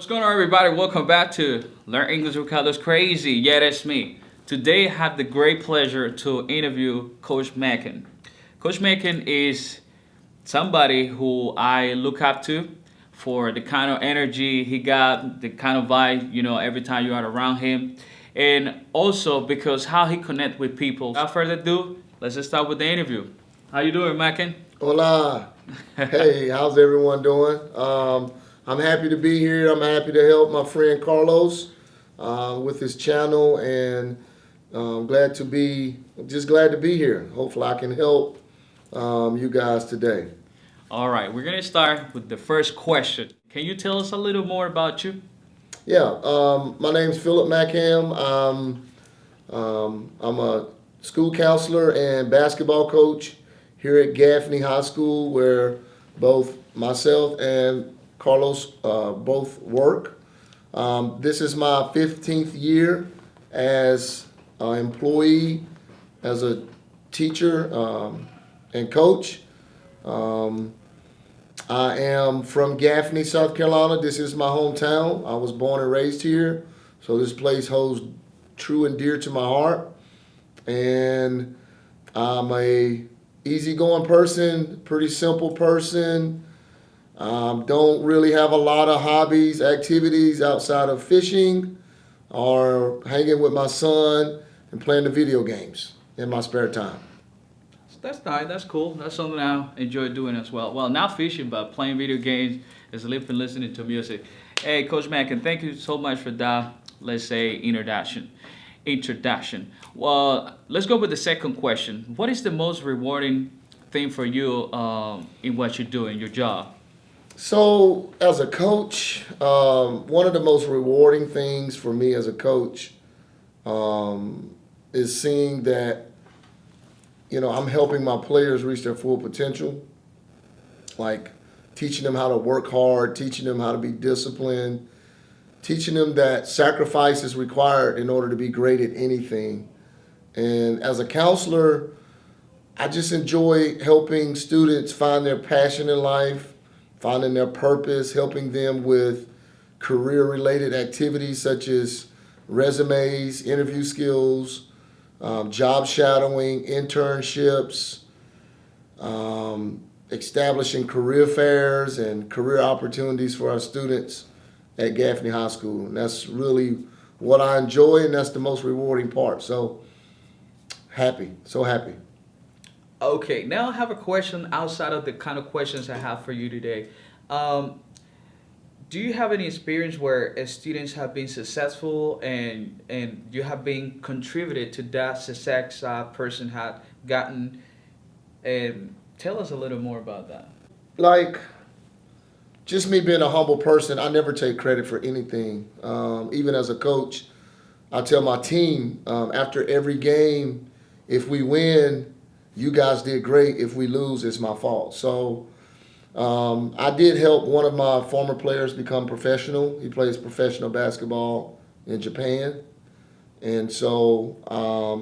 What's going on, everybody? Welcome back to Learn English with Carlos Crazy. Yeah, that's me. Today, I have the great pleasure to interview Coach Mackin. Coach Mackin is somebody who I look up to for the kind of energy he got, the kind of vibe, every time you are around him. And also because how he connect with people. Without further ado, let's just start with the interview. How you doing, Mackin? Hola. Hey, how's everyone doing? I'm happy to be here. I'm happy to help my friend Carlos with his channel, and glad to be here. Hopefully, I can help you guys today. All right, we're gonna start with the first question. Can you tell us a little more about you? Yeah, my name's Philip Mackham. I'm a school counselor and basketball coach here at Gaffney High School, where both myself and Carlos both work. This is my 15th year as an employee, as a teacher and coach. Um, I am from Gaffney, South Carolina. This is my hometown. I was born and raised here, so this place holds true and dear to my heart. And I'm a easygoing person, pretty simple person. Don't really have a lot of hobbies, activities outside of fishing or hanging with my son and playing the video games in my spare time. That's nice. That's cool. That's something I enjoy doing as well. Well, not fishing, but playing video games, is living, listening to music. Hey, Coach Mackin, thank you so much for that. Let's say introduction. Well, let's go with the second question. What is the most rewarding thing for you in what you do in your job? So, as a coach, one of the most rewarding things for me as a coach is seeing that, I'm helping my players reach their full potential, like teaching them how to work hard, teaching them how to be disciplined, teaching them that sacrifice is required in order to be great at anything. And as a counselor, I just enjoy helping students find their passion in life, finding their purpose, helping them with career-related activities such as resumes, interview skills, job shadowing, internships, establishing career fairs and career opportunities for our students at Gaffney High School. And that's really what I enjoy, and that's the most rewarding part. So happy, so happy. Okay, now I have a question outside of the kind of questions I have for you today. Um, do you have any experience where students have been successful and you have been contributed to that success person had gotten? And tell us a little more about that. Like, just me being a humble person, I never take credit for anything. Even as a coach, I tell my team after every game, if we win, you guys did great. If we lose, it's my fault. So I did help one of my former players become professional. He plays professional basketball in Japan. And so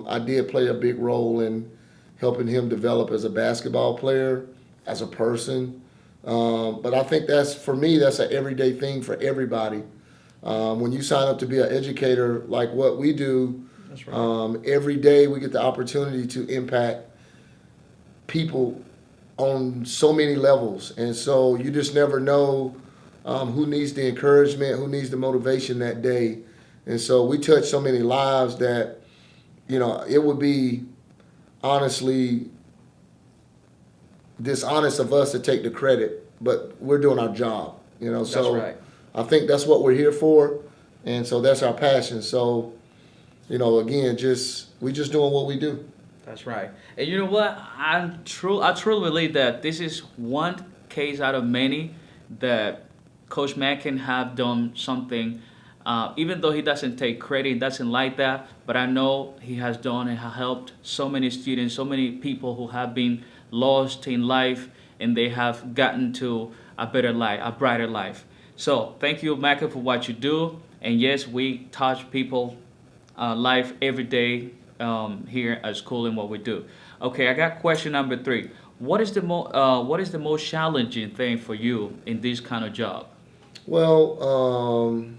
I did play a big role in helping him develop as a basketball player, as a person. But I think for me, that's an everyday thing for everybody. When you sign up to be an educator like what we do, That's right. every day we get the opportunity to impact people on so many levels. And so you just never know who needs the encouragement, who needs the motivation that day. And so we touch so many lives that, it would be honestly dishonest of us to take the credit, but we're doing our job, That's so right. I think that's what we're here for. And so that's our passion. So, again, we just doing what we do. That's right. And you know what? I truly believe that this is one case out of many that Coach Mackin have done something. Even though he doesn't take credit, doesn't like that, but I know he has done and has helped so many students, so many people who have been lost in life, and they have gotten to a better life, a brighter life. So thank you, Mackin, for what you do. And yes, we touch people life every day here at school and what we do. Okay, I got question number three. What is the most challenging thing for you in this kind of job? Well,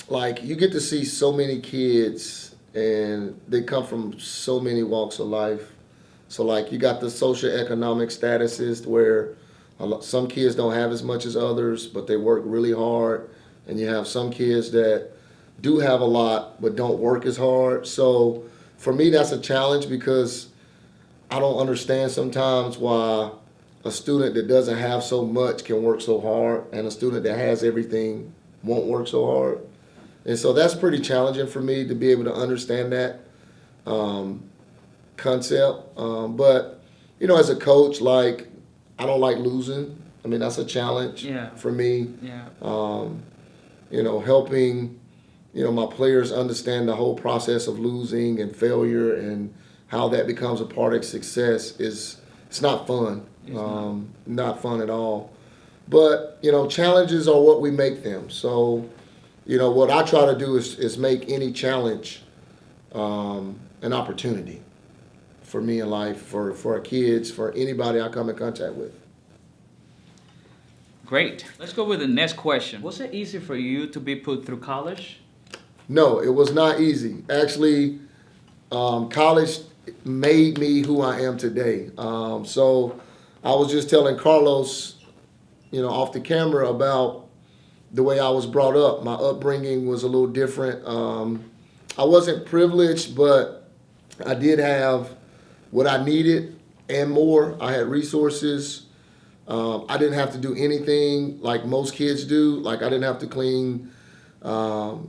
like you get to see so many kids, and they come from so many walks of life. So like you got the socioeconomic statuses where some kids don't have as much as others, but they work really hard, and you have some kids that do have a lot but don't work as hard. So for me, that's a challenge because I don't understand sometimes why a student that doesn't have so much can work so hard, and a student that has everything won't work so hard. And so that's pretty challenging for me to be able to understand that um, concept. But you know, as a coach, like I don't like losing. I mean, that's a challenge Yeah. for me. Yeah. You know, helping my players understand the whole process of losing and failure and how that becomes a part of success is it's not fun. It's not. Not fun at all. But challenges are what we make them. So what I try to do is make any challenge an opportunity for me in life, for our kids, for anybody I come in contact with. Great. Let's go with the next question. Was it easy for you to be put through college? No, it was not easy. Actually, college made me who I am today. So I was just telling Carlos, off the camera about the way I was brought up. My upbringing was a little different. I wasn't privileged, but I did have what I needed and more. I had resources. I didn't have to do anything like most kids do. Like I didn't have to clean my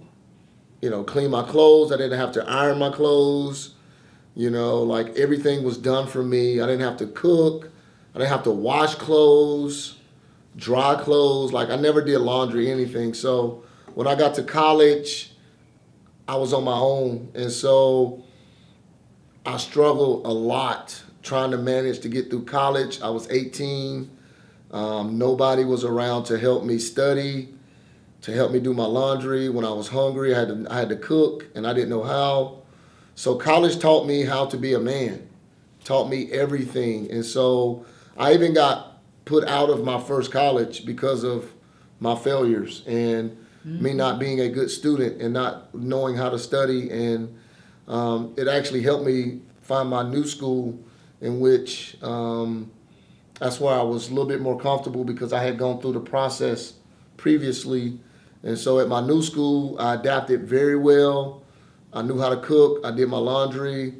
clothes. I didn't have to iron my clothes. Like everything was done for me. I didn't have to cook. I didn't have to wash clothes, dry clothes. Like I never did laundry, anything. So when I got to college, I was on my own. And so I struggled a lot trying to manage to get through college. I was 18. Nobody was around to help me study, to help me do my laundry. When I was hungry, I had to cook, and I didn't know how. So college taught me how to be a man, taught me everything. And so I even got put out of my first college because of my failures and me not being a good student and not knowing how to study. And it actually helped me find my new school in which that's where I was a little bit more comfortable because I had gone through the process previously. And so at my new school, I adapted very well. I knew how to cook. I did my laundry.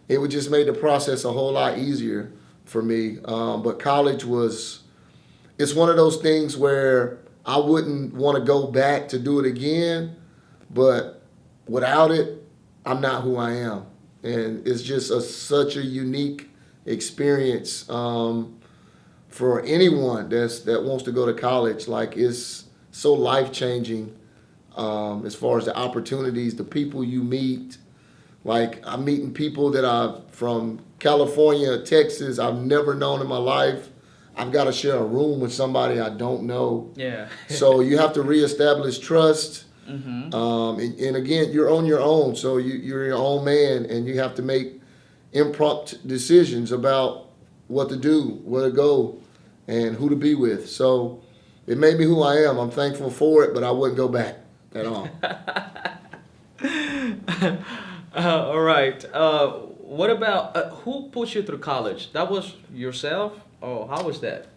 It would just made the process a whole lot easier for me. But college it's one of those things where I wouldn't want to go back to do it again, but without it, I'm not who I am. And it's just such a unique experience for anyone that wants to go to college. Like it's so life-changing as far as the opportunities, the people you meet. Like I'm meeting people that are from California, Texas, I've never known in my life. I've got to share a room with somebody I don't know. Yeah. So you have to reestablish trust. Mm-hmm. And again, you're on your own. So you're your own man, and you have to make impromptu decisions about what to do, where to go, and who to be with. So it made me who I am. I'm thankful for it, but I wouldn't go back at all. All right. What about who put you through college? That was yourself? Oh, how was that?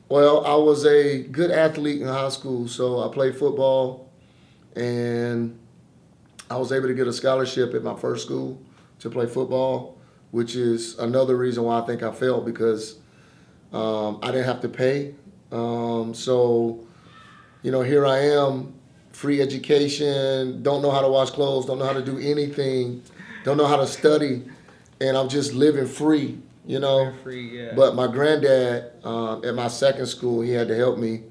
Well, I was a good athlete in high school, so I played football, and I was able to get a scholarship at my first school to play football, which is another reason why I think I failed because I didn't have to pay. So, here I am, free education, don't know how to wash clothes, don't know how to do anything, don't know how to study, and I'm just living free, Free, yeah. But my granddad at my second school, he had to help me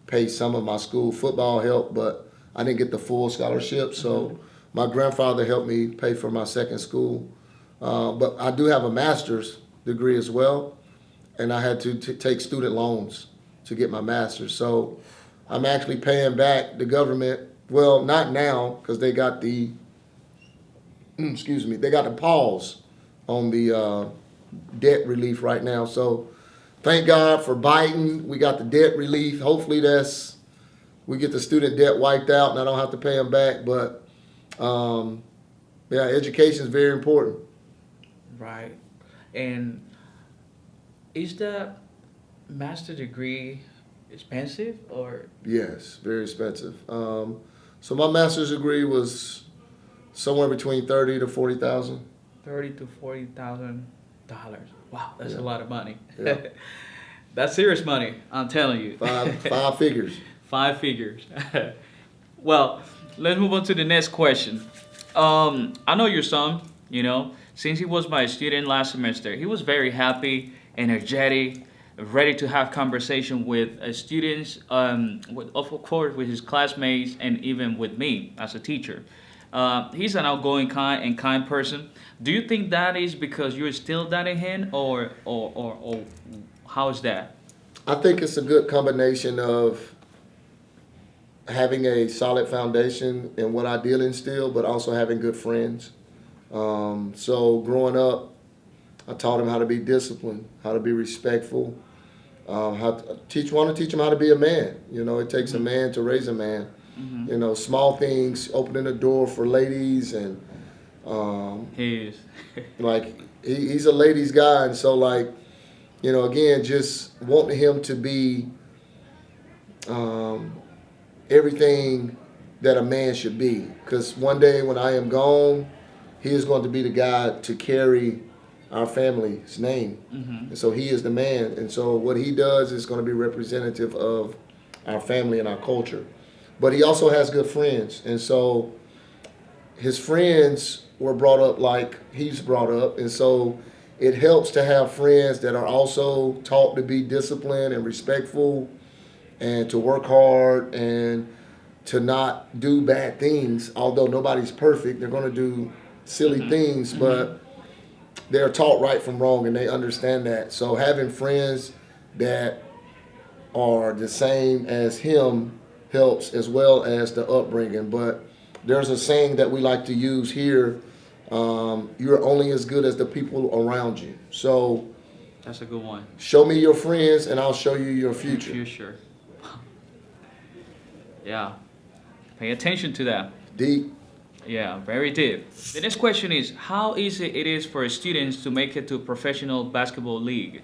pay some of my school. Football helped, but I didn't get the full scholarship, so my grandfather helped me pay for my second school. But I do have a master's degree as well, and I had to take student loans to get my master's. So I'm actually paying back the government. Well, not now because they got the they got the pause on the debt relief right now. So thank God for Biden. We got the debt relief. Hopefully we get the student debt wiped out and I don't have to pay them back. But yeah, education is very important. Right. And is the master degree expensive or Yes, very expensive. So my master's degree was somewhere between 30 to 40,000. $30,000 to $40,000? Wow, that's Yeah. a lot of money. Yeah. That's serious money, I'm telling you. Five figures. 5 figures. Well, let's move on to the next question. I know your son, since he was my student last semester, he was very happy, energetic, ready to have conversation with students, of course, with his classmates, and even with me as a teacher. He's an outgoing, kind person. Do you think that is because you're still that in him, or how is that? I think it's a good combination of having a solid foundation in what I did instill, but also having good friends. So growing up, I taught him how to be disciplined, how to be respectful, want to teach him how to be a man. It takes a man to raise a man. Small things, opening the door for ladies, and He is. like he's a ladies guy, and so again, just wanting him to be everything that a man should be. Because one day when I am gone, he is going to be the guy to carry our family's name. And so he is the man. And so what he does is going to be representative of our family and our culture. But he also has good friends. And so his friends were brought up like he's brought up. And so it helps to have friends that are also taught to be disciplined and respectful and to work hard and to not do bad things. Although nobody's perfect, they're going to do silly things, but they're taught right from wrong and they understand that. So having friends that are the same as him helps, as well as the upbringing. But there's a saying that we like to use here, you're only as good as the people around you. So That's a good one. show me your friends and I'll show you your future. Future. Yeah. Pay attention to that. Deep. Yeah, very deep. The next question is, how easy it is for students to make it to a professional basketball league?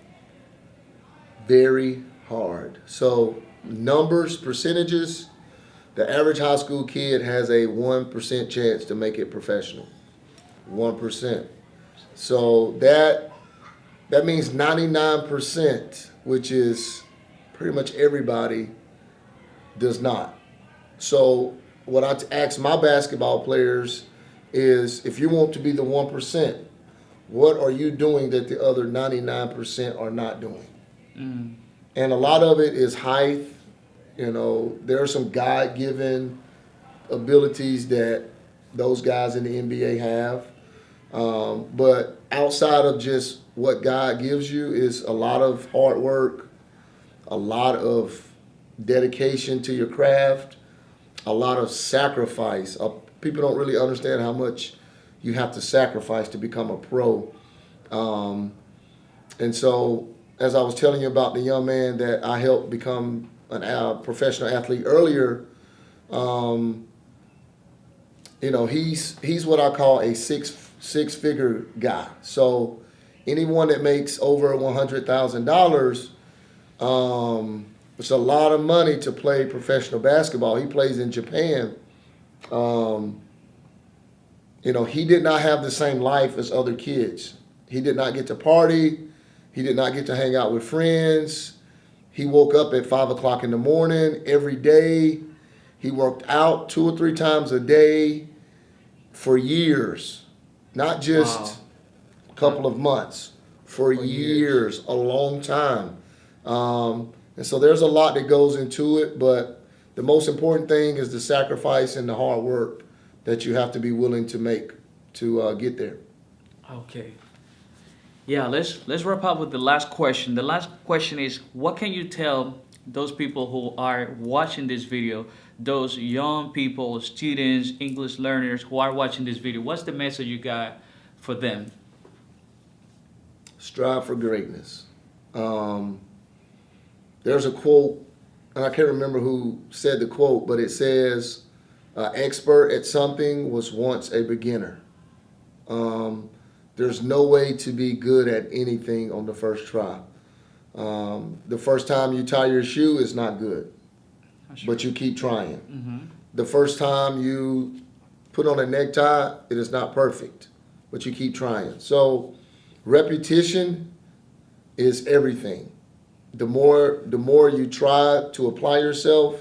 Very hard. So numbers, percentages, the average high school kid has a 1% chance to make it professional. 1%. So that means 99%, which is pretty much everybody, does not. So what I ask my basketball players is, if you want to be the 1%, what are you doing that the other 99% are not doing? And a lot of it is height. There are some God-given abilities that those guys in the NBA have. But outside of just what God gives you is a lot of hard work, a lot of dedication to your craft, a lot of sacrifice. People don't really understand how much you have to sacrifice to become a pro. And so, as I was telling you about the young man that I helped become a professional athlete earlier, he's what I call a six-figure guy. So anyone that makes over $100,000, it's a lot of money to play professional basketball. He plays in Japan. He did not have the same life as other kids. He did not get to party. He did not get to hang out with friends. He woke up at 5 o'clock in the morning every day. He worked out 2 or 3 times a day for years, not just a couple of months, for years, a long time. And so there's a lot that goes into it, but the most important thing is the sacrifice and the hard work that you have to be willing to make to get there. Okay. Yeah, let's wrap up with the last question. The last question is, what can you tell those people who are watching this video, those young people, students, English learners who are watching this video? What's the message you got for them? Strive for greatness. There's a quote, and I can't remember who said the quote, but it says, expert at something was once a beginner. There's no way to be good at anything on the first try. The first time you tie your shoe is not good, but you keep trying. Mm-hmm. The first time you put on a necktie, it is not perfect, but you keep trying. So repetition is everything. The more you try to apply yourself,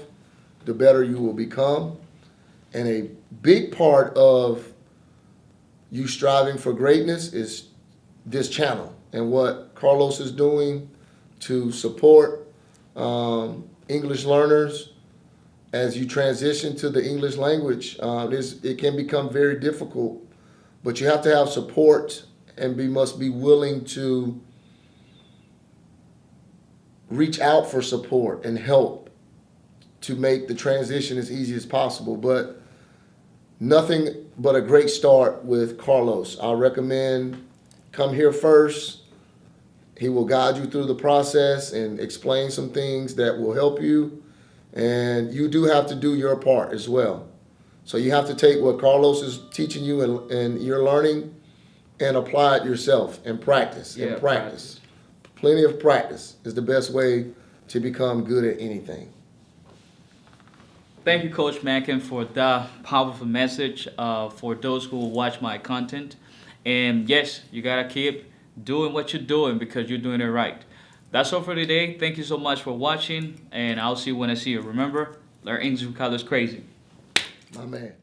the better you will become. And a big part of you striving for greatness is this channel and what Carlos is doing to support English learners as you transition to the English language. It can become very difficult, but you have to have support and must be willing to reach out for support and help to make the transition as easy as possible. But nothing but a great start with Carlos. I recommend come here first. He will guide you through the process and explain some things that will help you. And you do have to do your part as well. So you have to take what Carlos is teaching you and you're learning and apply it yourself and practice and practice. Plenty of practice is the best way to become good at anything. Thank you, Coach Mackin, for that powerful message for those who watch my content. And yes, you got to keep doing what you're doing because you're doing it right. That's all for today. Thank you so much for watching, and I'll see you when I see you. Remember, learn English with Carlos Crazy. My man.